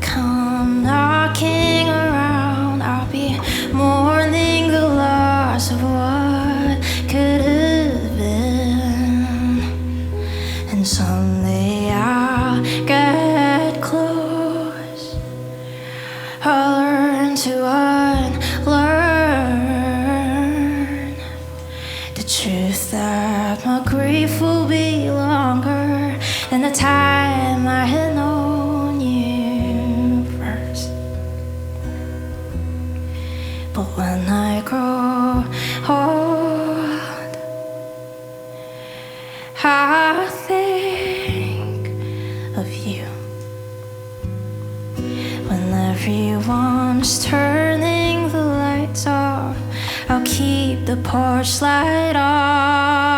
come knocking around, I'll be mourning the loss of what could have been. And someday I'll get close, I'll learn to unlearn the truth that my grief will be longer than the time I had known you first. But when I grow old, I think of you. When everyone's turning the lights off, I'll keep the porch light on.